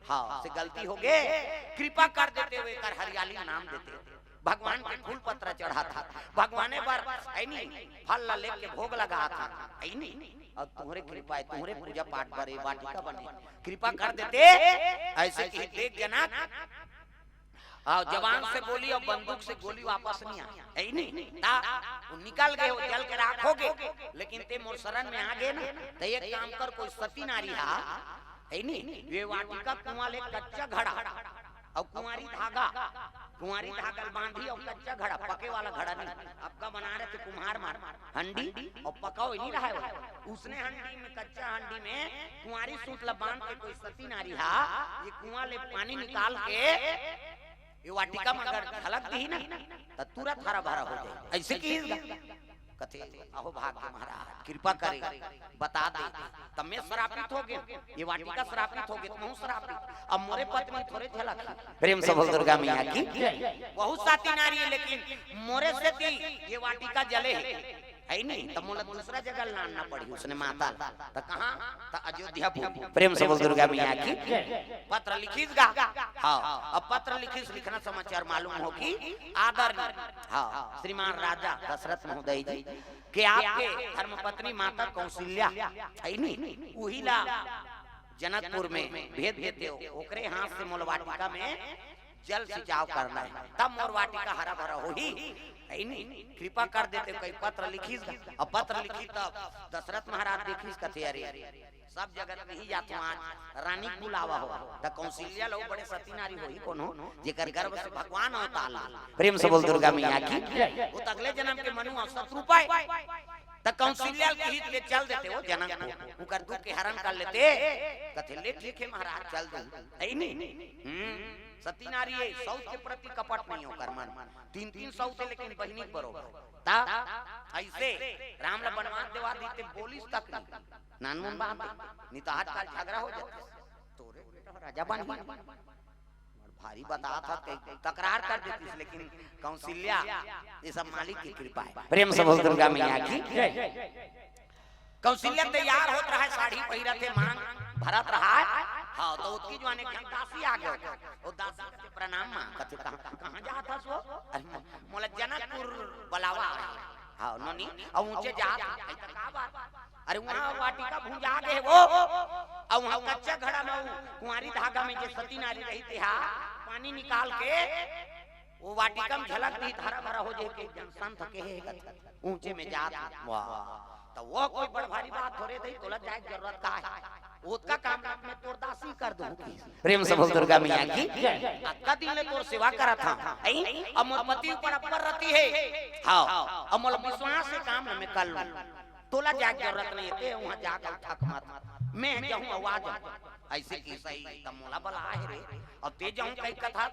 Speaker 1: हां से गलती हो गए कृपा कर देते हुए कर हरियाली नाम देते भगवान के फूल पत्र चढ़ा था भगवाने पर आई नहीं फल ला लेके भोग लगा था आई नहीं अब तुम्हारे कृपा है तुम्हारे पूजा पाठ करे वाटिका बने कृपा कर देते ऐसे कि देख जनक और जवान से गोली और बंदूक से गोली वापस नहीं आई नहीं ता वो निकल गए वो जल के राखोगे लेकिन ते मोर शरण में आ गए ना तो एक काम कर कोई सती नारी है नहीं ये वाटिका कुआं ले कच्चा घड़ा और कुंवारी धागा बांधी और कच्चा घड़ा पके वाला घड़ा नहीं आपका बना रहे थे कुम्हार मार हंडी और पका ही नहीं रहा है उसने हंडी में कच्चा हंडी में कुंवारी सूत बांध के कोई सती नारी हा ये कुआं ले पानी निकाल के ये वाटिका में अगर झलक दी ना तो तुरंत हरा भरा हो जाए ऐसे की कथे अहो भाग्य महाराज कृपा करे बता दे तब मैं श्रापित हो गया, ये वाटिका श्रापित हो गया, मैं श्रापित। अब मोरे पत्नी थोड़े झलक प्रेम से बोल दुर्गा मैया की बहुत साथी नारी है, लेकिन मोरे से थी ये वाटिका जले है नहीं, तब मोला दूसरा जगह लाना पड़ी उसने माता। तो कहां तो अयोध्या प्रेम से बोल दुर्गा मैया की पत्र लिखीस गा। हाँ अब पत्र लिखीस, लिखना समाचार मालूम हो कि आदरणीय हाँ श्रीमान राजा दशरथ महोदय जी के आपके धर्मपत्नी माता कौशल्या है नहीं, वही ला जनकपुर में भेद देते हो, ओकरे हाथ से मोल वाटिका में जल सिंचाव करना है, तब मोर वाटिका हरा भरा हो ही है नहीं, कृपा कर देते कई पत्र लिखीस। अब पत्र लिखी तब दशरथ महाराज देखीस कथे अरे सब जगत नहीं जाते आज रानी बुलावा हो, त कौशल्या लोग बड़े सती नारी होई कोनो जेकर गर्भ से भगवान अवतार प्रेम से बोल दुर्गा मैया की वो अगले जन्म के मनु शत्रु पाए त कौशल्या खींच के चल देते हो जनक को उकर दुख के हरण कर लेते कथे ले ठीक है महाराज चल दो है नहीं। सती नारी है सौत के प्रति कपट नहीं होकर मन, तीन तीन सौत है लेकिन बहिनी बरोबर ता ऐसे राम ला बनवास देवा देते बोलिस तक नहीं नानमुन बात नहीं तो आज कल झगड़ा हो जाता तोरे राजा बन भारी बता था तकरार कर देती, लेकिन कौशल्या ये सब मालिक की कृपा है प्रेम से बोल दुर्गा मैया की। कौशल्या तैयार होत रहा है, साड़ी पहिरा थे, मांग भरत रहा है। हाँ तो उसकी जो आने दासी आ गया, वो दासी के प्रणाम मां कथे कहां जा था सो, अरे मोला जनकपुर बुलावा हाँ नोनी अब ऊंचे जा का बात, अरे वहां वाटिका भूजा गए वो और वहां कच्चा घड़ा में कुंवारी धागा में जो सती नारी रही थी हा पानी निकाल के वो वाटिका में झलक दी, हरा भरा हो जाए के संत के है ऊंचे में जा। वाह तो वो कोई बड़ भारी बात हो रही थी, तोला जाए जरूरत का है उसका काम मैं तोर दासी कर दूं प्रेम से बोल दुर्गा मैया की। अक्का दिन ले तोर सेवा करा था अब मोर पति ऊपर अपर रहती है हाँ अब मोर विश्वास से काम मैं कर लूं, तोला जाए जरूरत नहीं है वहां जाकर थक मत मैं जाऊं आवाज ऐसे की सही तब मोला बला है रे और ते जाऊं कई कथा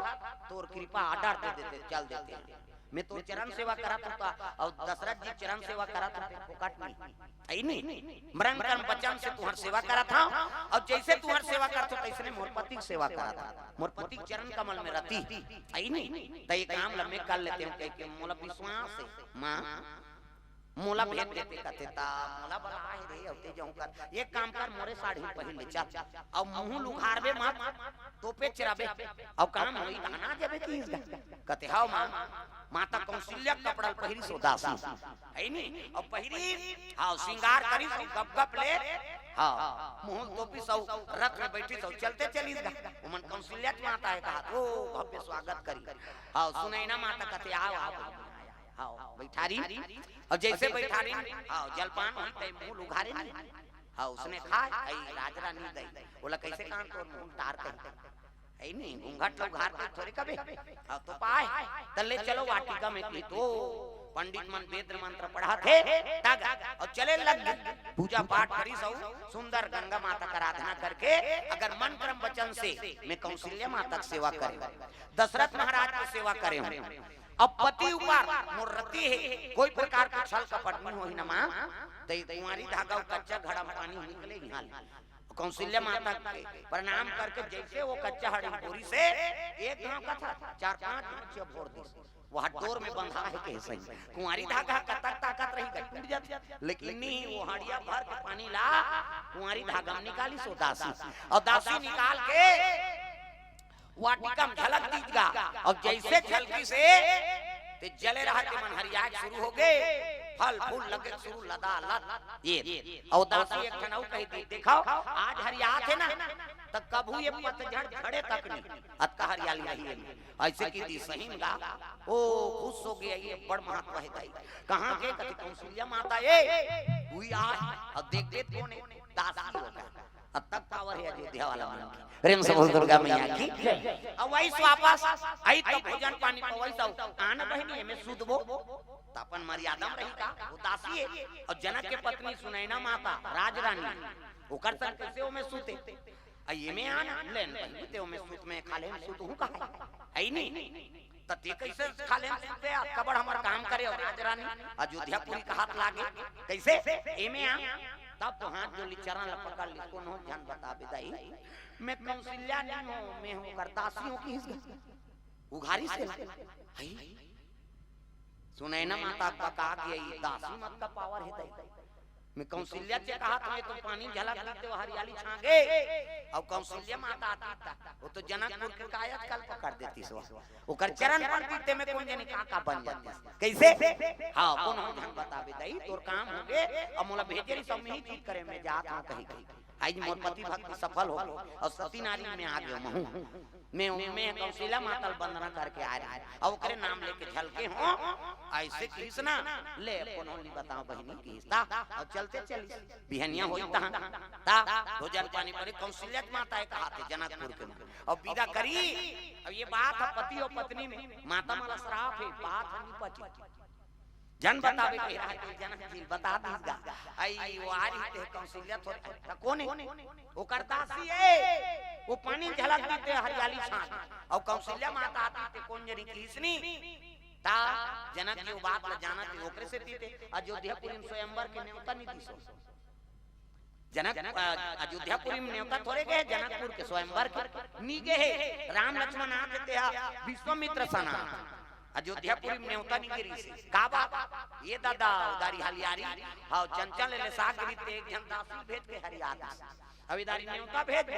Speaker 1: तोर कृपा आर्डर दे देते चल देते मैं तो चरण सेवा करा था और दशरथ जी चरण सेवा करा था फोकट नहीं नहीं मरण कर्म बचन से तुहर सेवा करा था और जैसे तुहर सेवा करते तैसे मोर पति की सेवा करा था, मोर पति चरण कमल में रहती आई नहीं तो ये काम लम्बे कर लेते हैं कह के मोला विश्वास से मां मोला भेज देते कहते ता मोला बला है रे होते जाऊं कर एक काम कर मोरे साड़ी पहन ले चल और मुंह लुघारबे मत तोपे चिराबे और काम होई दाना जेबे की कहते हां मां माता कौशल्या कपड़ा पहिरी सो दासी है नहीं और पहिरी हां श्रृंगार करी सो गप गप ले हां मुंह तोपी सो रथ में बैठी सो चलते चलीस गा मन कौशल्या माता है कहा ओ भव्य स्वागत करी हां सुनई ना माता कहते आओ आओ आओ बैठारी और जैसे बैठारी आओ जलपान हुई तय मुंह लुघारे नहीं हां उसने खाए आई राजरानी गई बोला कैसे काम तो मुंह तार कर है नहीं घूंघट लुघार के थोड़े कबे हां तो पाए तले चलो वाटिका में की तो पंडित मन वेद मंत्र पढ़ा थे तग और चले लग पूजा पाठ करी सौ सुंदर गंगा माता का आराधना करके अगर मन क्रम वचन से मैं कौशल्या माता की सेवा करे दशरथ महाराज की सेवा करे अब पति ऊपर मूर्ति है कोई प्रकार का छल कपट नहीं होई ना मां तो तुम्हारी धागा कच्चा घड़ा में पानी निकले यहां कौशल्या माता के प्रणाम करके जैसे वो कच्चा हड़ी बोरी से एक गांव का था 4-5 बच्चे भोर दी वहां डोर में बंधा है कैसे कुंवारी धागा कतक ताकत रही गई टूट जाती लेकिन नहीं वो हड़िया भर के पानी ला कुंवारी धागा में निकाली सो दासी और दासी निकाल के वाटिका में झलक दीजगा और जैसे झलकी से ते जले रहा के मन हरियाज शुरू हो गए फल फूल लगे शुरू लदा लद ये और दासी एक ठनाऊ कही दी दिखाओ आज हरिया थे ना तब कभू ये पतझड़ झड़े तक नहीं अत का हरियाली रही है ऐसे की दी सहीन गा ओ खुश हो गया ये बड़ महत्व है दाई कहां के कति कौशल्या माता ए हुई आ और देख देख कौन दासी होगा अब तक पावर है अयोध्या वाला मन की प्रेम से बोल दुर्गा मैया की अब वही वापस आई तो भोजन पानी को वही सब आन बहनी में सुधबो तपन मर्यादा में रही का वो दासी है और जनक के पत्नी सुनैना माता राजरानी ओकर तक कैसे ओ में सुते ये में आना लेन बहनी ते ओ में सुत में खाले में सुत हूं कहा है नहीं तते कैसे खाले सुनते आ कबड़ हमर काम करे और राजरानी अयोध्यापुरी का हाथ लागे कैसे एमे आ तब तो हाथ जो चरण ल पकड़ ली कोनो जान बता बेदाई मैं कौशल्या नहीं हूं मैं हूं करतासी हूं की उघारी से हई सुने ना माता का कहा गई दासी मत का पावर है दई मैं कौशल्या से कहा तुम्हें तो पानी झलक देते हो हरियाली छांगे और कौशल्या माता आती वो तो जनकपुर के कायज कल पकड़ देती सो ओकर चरण पर दीते में कौन जाने का बन जाती कैसे हां कौन हम जान बता बेदाई तोर काम हो गए अब मोला भेजे सब में ही चीज करे मैं जात हूं कहीं आज मोर पति भक्ति सफल हो और सती नारी में आ गयो महू मैं कौशल्या माता वंदना करके आ रहा है और ओकरे नाम लेके झलके हो ऐसे कृष्णा ले कोनो नहीं बताओ बहिनी कृष्णा और चलते चली बिहनिया होई ता भोजन पानी पड़े कौशल्या माता कहा थे जनकपुर के और विदा करी अब ये बात है पति और पत्नी में माता माला श्राप है बात नहीं पची जन बतावे के रहा के जनक जी बता दीगा आई वो आ रही थे कौशल्या तो कौन है वो करतासी है वो पानी झलक देते हरियाली छान और कौशल्या माता आती थे कौन जरी कृष्णी ता जनक जी वो बात ल जाना थे ओकरे से तीते अयोध्यापुरी में स्वयंवर के न्योता नहीं दी सो जनक अयोध्यापुरी में न्योता थोड़े गए जनकपुर के स्वयंवर के नीगे है राम लक्ष्मण आते थे विश्वामित्र सना अयोध्यापुरी में न्योता नहीं गिरी से का बात ये दादा उदारी हलियारी हां चंचल ले सागरी ते एक जन दासी भेज के हरियाणा अविदारी न्योता भेज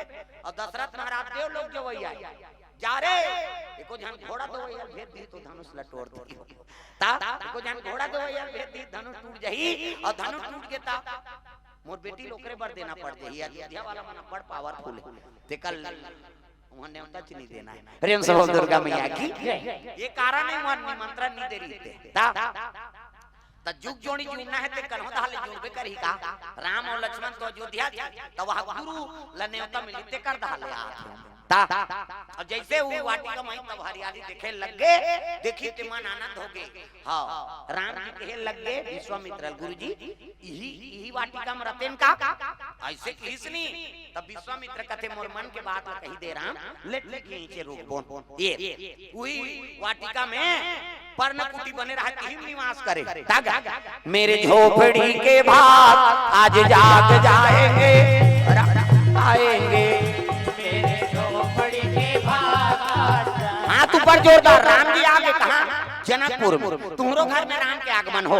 Speaker 1: और दशरथ महाराज देव लोग जो वही आए जा रे एको जन घोड़ा दो वही भेज दी तो धनुष लटोर दी ता एको जन घोड़ा दो वही भेज दी धनुष टूट जाई और धनुष टूट के ता मोर बेटी लोकरे बर देना पड़ते ही अयोध्या वाला मना बड़ पावरफुल है ते कल उन्हें न्योता नहीं देना है प्रेम से बोल दुर्गा मैया की ये कारण है वहां निमंत्रण नहीं दे रही थे ता जुग जोड़ी जुड़ना है ते कन्हो दाले जुड़बे करही का राम और लक्ष्मण तो अयोध्या तो वहां गुरु ल न्योता मिली ते कर दाले आ ता अब जैसे वो वाटिका में तब हरियाली देखे लग गए देखिए ते मन आनंद हो गए हां राम जी कहे लग गए विश्वामित्र गुरुजी यही वाटिका में रहते का ऐसे कृष्णी तब विश्वामित्र कहते मोर मन के बात ला कही दे राम लेट के नीचे रुक बोन ये वही वाटिका में पर्णकुटी बने रहा कहीं निवास करे मेरे झोपड़ी के भाग आज जाग जाएंगे आएंगे
Speaker 2: मेरे झोपड़ी के भाग
Speaker 1: हाथ ऊपर जोरदार राम जी आगे कहा जनकपुर में तुम्हारो घर में राम के आगमन हो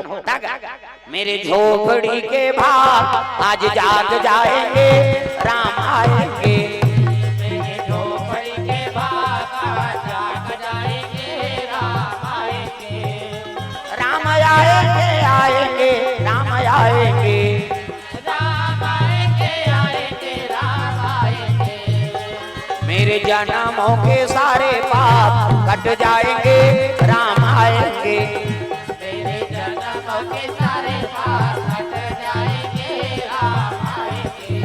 Speaker 1: मेरे झोपड़ी के भाग आज जाग जाएंगे राम आएंगे
Speaker 2: मेरे झोपड़ी के भाग आज जाग जाएंगे राम आएंगे
Speaker 1: राम आएंगे आएंगे राम आएंगे
Speaker 2: राम आएंगे आएंगे राम आएंगे
Speaker 1: मेरे जन्मों के सारे पाप कट जाएंगे राम आएंगे
Speaker 2: मेरे जन्मों के सारे पाप कट जाएंगे राम आएंगे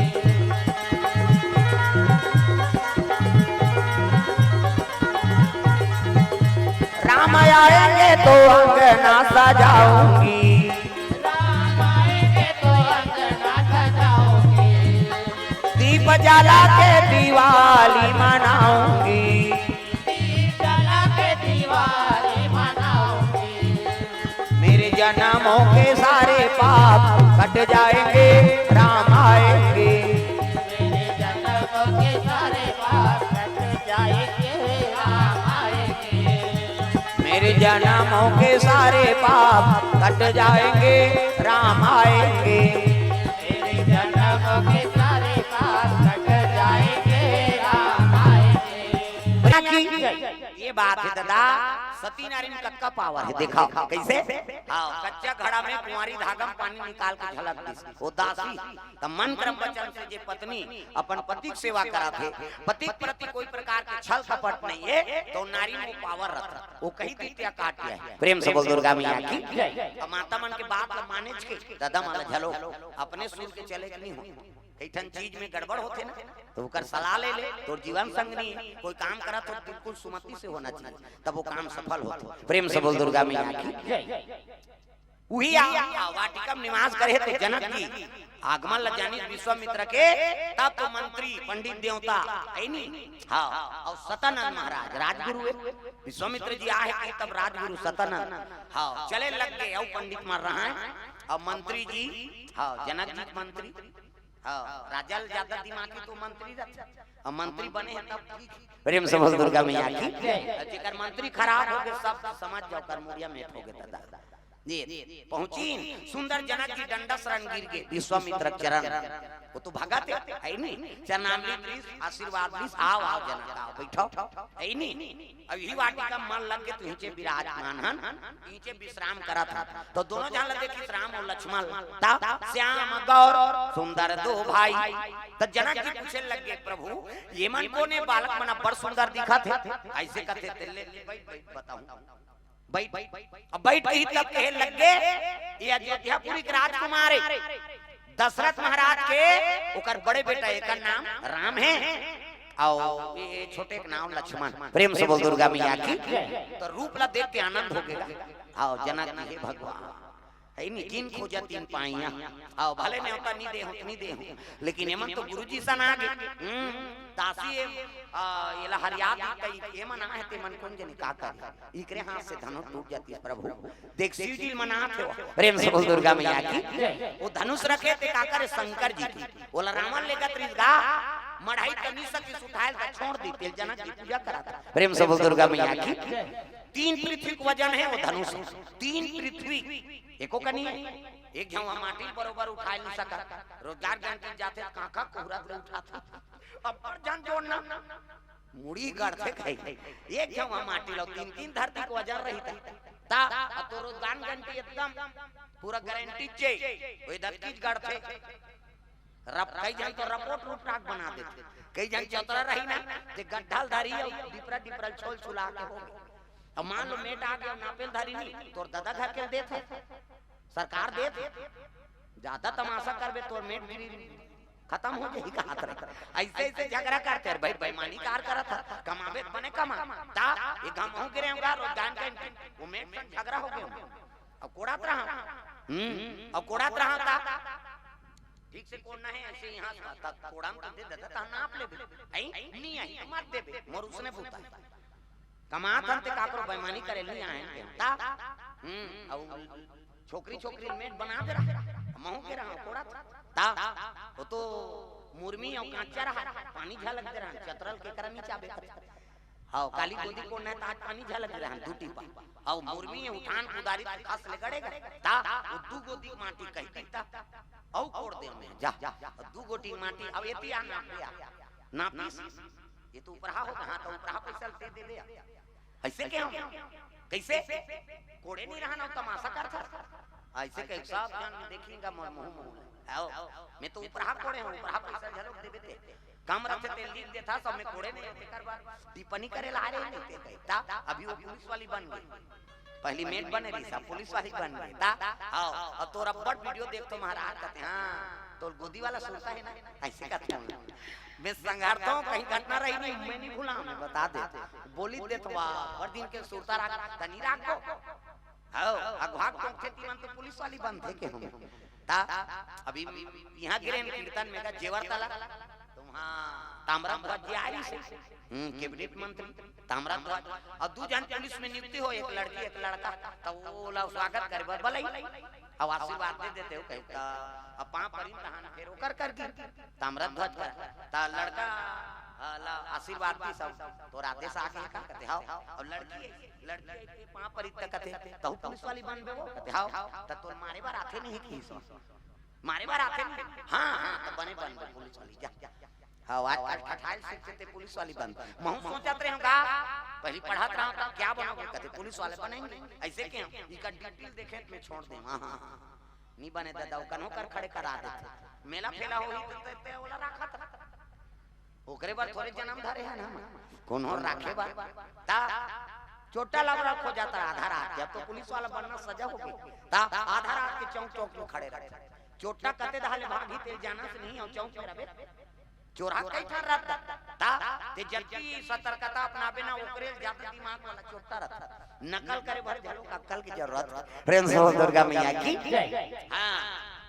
Speaker 1: राम आएंगे तो अंगना सजाऊंगी
Speaker 2: राम आएंगे तो अंगना सजाऊंगी
Speaker 1: दीप जला के दिवाली मनाऊंगी
Speaker 2: दीप जला के दिवाली मनाऊंगी
Speaker 1: मेरे जन्मों के सारे पाप कट जाएंगे राम आएंगे
Speaker 2: मेरे जन्मों के सारे पाप कट जाएंगे राम आएंगे
Speaker 1: मेरे जन्मों के सारे पाप कट जाएंगे राम आएंगे
Speaker 2: मेरे जन्मों के सारे पाप कट जाएंगे राम आएंगे
Speaker 1: ये बात है दादा सती नारी में कच्चा पावर है देखा कैसे हाँ कच्चा घड़ा में कुंवारी धागा में पानी निकाल के झलक दी वो दासी तब मन क्रम वचन से जे पत्नी अपन पति की सेवा करा थे पति के प्रति कोई प्रकार के छल कपट नहीं है तो नारी में पावर रहता वो कही दित्या काट है प्रेम से बोल दुर्गा मैया की माता मन के बात माने दादा माला झलो अपने सूर के चले नहीं हो कईठन चीज में गड़बड़ होते ना तो वो कर सलाह ले तो जीवन संग नहीं कोई काम करा तो बिल्कुल सुमति से होना चाहिए तब वो काम सफल होता प्रेम से बोल दुर्गा मैया की वही वाटिका में निवास करे तो जनक जी आगमन ल जानी विश्वामित्र के तब तो मंत्री पंडित देवता है नी हाँ और सतानंद महाराज राजगुरु है विश्वामित्र जी आए कि तब राजगुरु सतानंद हाँ चले लग गए और पंडित मार रहा है और मंत्री जी हाँ जनक जी मंत्री हाँ राजा ज्यादा दिमागी तो मंत्री और मंत्री बने हैं तब प्रेम समझ दुर्गा मैया की जेकर मंत्री खराब हो गए सब समझ जाओ कर मुरिया में हो गए दादा ये पहुंची सुंदर जनक जी डंडा शरण गिर के विश्वामित्र चरण वो तो भगत है नहीं चरणामृत आशीर्वाद आओ आओ जनक आओ बैठो है नहीं अब यही वाटिका मन लग के तो नीचे विराजमान हन नीचे विश्राम करा था तो दोनों जान लगे कि राम और लक्ष्मण ता श्याम गौर सुंदर दो भाई तो जनक जी पूछने लगे प्रभु ये मन को ने बालक मना बड़ सुंदर दिखा थे ऐसे कहते थे ले बताऊं बैठ अब बैठ ही तब कहे लगे ये अयोध्यापुरी के राजकुमार दशरथ महाराज के ओकर बड़े बेटा एक नाम राम है और ये छोटे का नाम लक्ष्मण प्रेम से बोल दुर्गा मैया की तो रूप ला देख के आनंद हो गया आओ जनक जी भगवान है नहीं तीन खोजा तीन पाइया आओ भले ने होता नहीं दे लेकिन एमन तो गुरुजी सन आ गए दासी ये हरियात कई एमन आ है ते मन कौन जने का कर इकरे हाथ से धनुष टूट जाती है प्रभु देख शिव जी मना थे प्रेम से बोल दुर्गा मैया की वो धनुष रखे थे का करे शंकर जी की बोला रावण लेकर त्रिजगा मढ़ाई कनी सके उठाए छोड़ दी तेल जनक जी पूजा करा था प्रेम से बोल दुर्गा मैया की 3 पृथ्वी का वजन है वो धनुष 3 पृथ्वी एको कनी एक झवा माटी बरोबर उठा नहीं सका रोजगार जान के जाते काका कोहरा से उठाता अब पर जान जोड़ना मुड़ी गड़थे खाई एक झवा माटी लो 3 धरती को वजन रही ता तो रोजगार घंटी एकदम पूरा गारंटी चे ओए दत्तीज गड़थे रब कई जन तो रपोट रूपराग बना देते कई जन चतरा रही ना ते गड्ढल धारी डिपरा डिपरल छोल छुला के हो अब मान लो मेट आ गया नापेल धारी नहीं तोर दादा घर के देते सरकार देते ज्यादा तमाशा करबे तोर मेट खत्म हो जाएगी का हाथ रख ऐसे ऐसे झगड़ा करते हैं भाई बेईमानी कार करा था कमावे बने कमा ता ये काम हो गिरे होगा रोजगार का वो मेट झगड़ा हो गया अब कोड़ात रहा अब कोड़ात रहा था ठीक से कोड़ना है ऐसे यहां तक कोड़ाम तो दे देता ता नाप ले आई नहीं आई मार दे मोर उसने पूछा कमात हम ते काकरो बेईमानी करे नहीं आए ता अब छोकरी छोकरी मेट बना दे रहा महू के रहा कोड़ा ता वो तो मुर्मी और कांचा रहा पानी झलक दे रहा चतरल के करा नीचे आबे हां काली गोदी को न ता पानी झलक दे रहा टूटी पा और मुर्मी उठान कुदारी खास ले गड़ेगा ता वो दू गोदी माटी कही ता औ कोड़ दे में जा दू गोटी माटी अब एती आ ना पीस ये तो ऊपर हो हां तो ऊपर पैसा दे दे ऐसे क्या कैसे कोड़े नहीं रहा ना तमाशा कर था ऐसे के साहब जान देखेगा मोर मुंह आओ मैं तो ऊपर कोड़े हूं ऊपर पैसा झलक दे देते काम रखते तेल लिख देता सब में कोड़े नहीं होते कर बार टिप्पणी करे ला रहे नहीं कहता अभी वो पुलिस वाली बन गई पहली मेट बने रही सब पुलिस वाली बन गई ता आओ और तोरा बड़ वीडियो देख तो महाराज कहते हां तो गोदी वाला सुनता है ना ऐसे कहते हैं मैं संघारता हूं कहीं घटना रही नहीं मैं नहीं भूला मैं बता दे बोली दे तो हर दिन के सुरता राख तनी राख को आओ अगवाक तो खेती मन तो पुलिस वाली बन थे के हम ता अभी यहां गिरे कीर्तन में का जेवर तला तो वहां ताम्रध्वज जी आई से कैबिनेट मंत्री ताम्रध्वज और दू जन पुलिस में नियुक्ति हो एक लड़की एक लड़का तो वो ला स्वागत करे भलाई अब आशीर्वाद दे देते हो कहता अब पांव परी तहान फिर ओकर कर दी ताम्रध्वज कर ता लड़का ला आशीर्वाद दी सब तो आदेश आके का कहते हां और लड़की के पांव परी तक कहते तो पुलिस वाली बनबे वो कहते हां त तोर मारे बार आथे नहीं की सो मारे बार आथे हां हां तो बने पुलिस वाली जा हां आज 28 से ते पुलिस वाली बन मैं सोचत रहे होगा पहली पढ़त रहा था क्या बनोगे कहते पुलिस वाले बनेंगे ऐसे क्यों इका डिटेल देखे में छोड़ दे हां हां नहीं बने दादा कनो कर खड़े करा देते मेला फेला होई ते ओला रखा था ओकरे बार थोड़े जन्म धरे है ना कौन और राखे बार ता छोटा लग रहा खो जाता आधा रात जब तो पुलिस वाला बनना सजा हो गई ता आधा रात के चौक चौक में खड़े रहते छोटा कते दहाले भागी तेल जाना से नहीं और चौक में रहे चोरा कई ठार रहता ता ते जल्दी सतर्कता अपना बिना ओकरे ज्यादा दिमाग वाला चोरता रहता नकल करे भर झलो अक्कल की जरूरत प्रेम से दुर्गा मैया की हां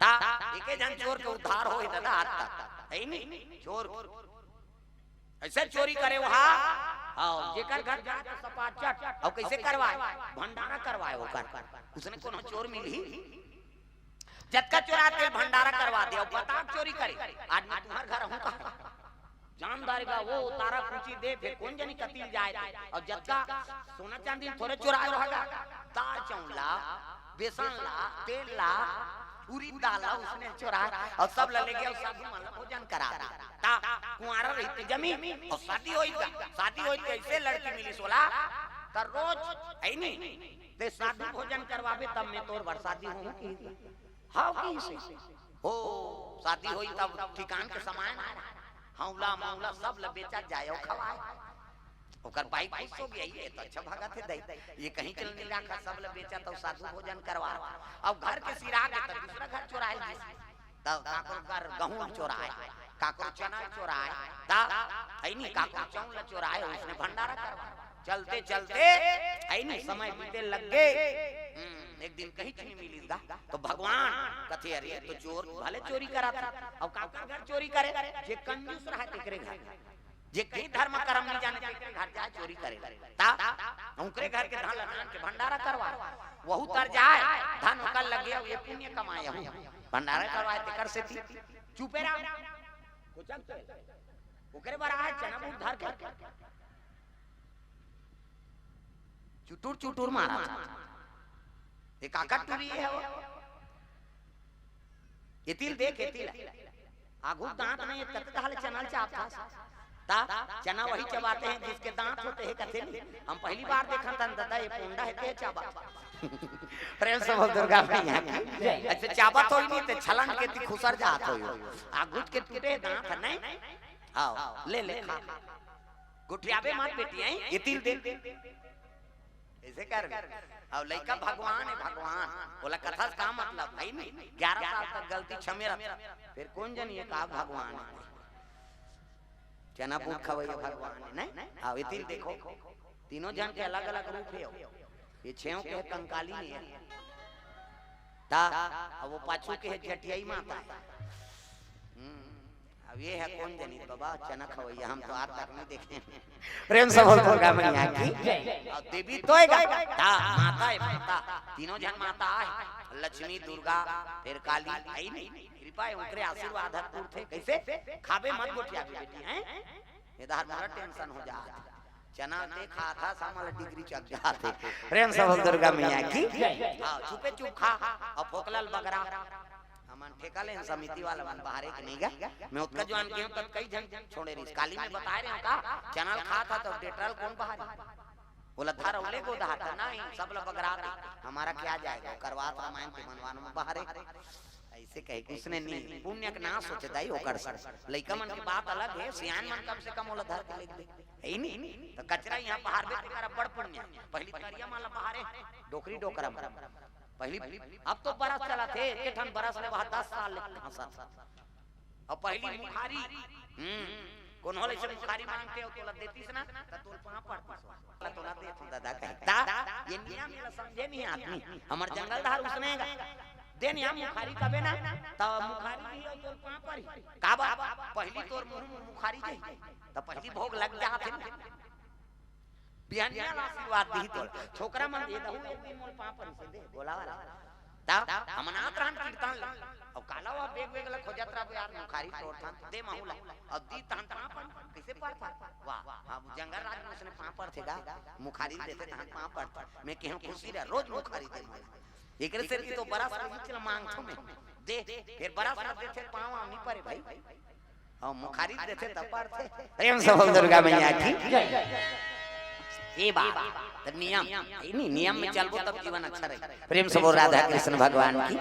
Speaker 1: ता एके जन चोर के उद्धार होई दादा आता है नहीं चोर ऐसे चोरी करे वहां आओ जेकर घर जा के सपाचट और कैसे करवाए भंडारा करवाए ओकर उसने कोनो चोर मिली जत्का चोराते भंडारा करवा दे और बता चोरी करे आज मैं तुम्हार घर हूं कहां जानदार का वो तारा कुची दे फिर कौन जनी कतील जाए और जत्का सोना चांदी थोड़े चुराए रहेगा तार चौला बेसन ला तेल ला पूरी दाला उसने चुराया और सब ले गया साधु माला भोजन करा ता कुंवारा रहते जमीन और शादी होई कैसे लड़की मिली सोला का रोज है नहीं ते साधु भोजन करवावे तब मैं तोर बरसाती हूं की हां की से ओ शादी होई तब ठिकान के सामान हौला मौला सब ल बेचा जाए और खवाए ओकर बाइक खुश हो गया ये तो अच्छा भागा थे दई ये कहीं चल मिला का सब ल बेचा तो साधु भोजन करवा अब घर के सिरा के तो दूसरा घर चुराए तब काकर कर गहूं चुराए काकर चना चुराए ता है नहीं काकर चौल चुराए उसने भंडारा करवा चलते चलते है नहीं समय बीते लग गए एक दिन कहीं नहीं मिली दा तो भगवान कथे अरे तो चोर भले चोरी करा था अब काका घर चोरी करे जे कंजूस रहा तेरे घर जे कहीं धर्म कर्म नहीं जाने तेरे घर जाए चोरी करे ता उनके घर के धान लनान के भंडारा करवा वहु तर जाए धन कल लग गया ये पुण्य कमाया हूं भंडारा करवाए ते कर से चुपे रहा कुछ ओकरे बरा है चना बूट धर के चुटुर चुटुर मारा ये काका टूरी है वो इतिल देख इतिल आगू दांत नहीं तत हाल चनल चाप था ता चना वही चबाते हैं जिसके दांत होते हैं कथे नहीं हम पहली बार देखा था दादा ये पोंडा है के चाबा प्रेम से बोल दुर्गा मैया की ऐसे चाबा तो ही नहीं ते छलन के ती खुसर जात हो आगू के टूटे दांत नहीं आओ ले ले खा गुठियाबे मत बेटी हैं इतिल देख ऐसे कर अब लड़का भगवान है भगवान बोला कथा का मतलब भाई नहीं 11 साल तक गलती क्षमे फिर कौन जानिए का भगवान है चना पूछ खवैया भगवान है नहीं अब इतिल देखो तीनों जन के अलग अलग रूप है ये छेव के कंकाली है ता अब वो पाछू के है जटियाई माता है अब ये है कौन जानी बाबा चना खवैया हम तो आज तक नहीं देखे प्रेम से बोल दुर्गा मैया की और देवी तो है ता माता है माता तीनों जन माता है लक्ष्मी दुर्गा फिर काली आई नहीं कृपा है उनके आशीर्वाद पूर्ण थे कैसे खाबे मत गोटिया बेटी हैं इधर बड़ा टेंशन हो जाता चना ते खा था सामल डिग्री चक जाते प्रेम से बोल दुर्गा मैया की हां छुपे चुप खा और फोकलल बगरा मन ठेका ले समिति वाला मन बाहर एक नहीं गा मैं उसका जवान के हूं तब कई जन छोड़े रही काली में बता रहे हैं का चैनल खा था तो डेटल कौन बाहर बोला धार उले को धार नहीं सब लोग बगरा हमारा क्या जाएगा करवात रामायण के मनवान में बाहर ऐसे कहे उसने नहीं पुण्य का नाश होते दाई होकर लइका मन की बात अलग है सियान मन कम से कम ओला धर के लिख दे है नहीं तो कचरा यहां बाहर बेटे कर बड़ पुण्य पहली करिया माला बाहर है डोकरी डोकरा पहली अब तो बरस चला थे के ठन बरस ले वहां 10 साल हंसा और पहली मुखारी कौन होले से मुखारी मांगते हो तोला देतीस ना त तोल पा पड़तीस तोला दे तू दादा कहता ये नियम मेरा समझे नहीं आदमी हमर जंगल धार उसने देन यहां मुखारी कबे ना त मुखारी दियो तोल पा पर का बा पहली तोर मुंह मुखारी दे त पहली भोग लग जात है बिहानिया आशीर्वाद दी तो छोकरा मन दे दहु एक दिन मोल पापर से दे बोलावा ता हमना त्राण कीर्तन अब काला वा बेग बेग ल खोजत रहा यार मुखारी तोड़थन दे माहुला अब दी तन पापर कैसे पापर वाह अब जंगल राज में उसने पापर थेगा मुखारी देते तन पापर मैं केहू खुशी रे रोज मुखारी दे एकरे से तो बड़ा चल मांग छो में दे फिर बड़ा देते पावा नहीं परे भाई और मुखारी देते तब पर थे प्रेम से बोल दुर्गा मैया की ये बात तो नियम नहीं नियम में चलबो तब जीवन अच्छा रहे प्रेम से बोल राधा कृष्ण भगवान की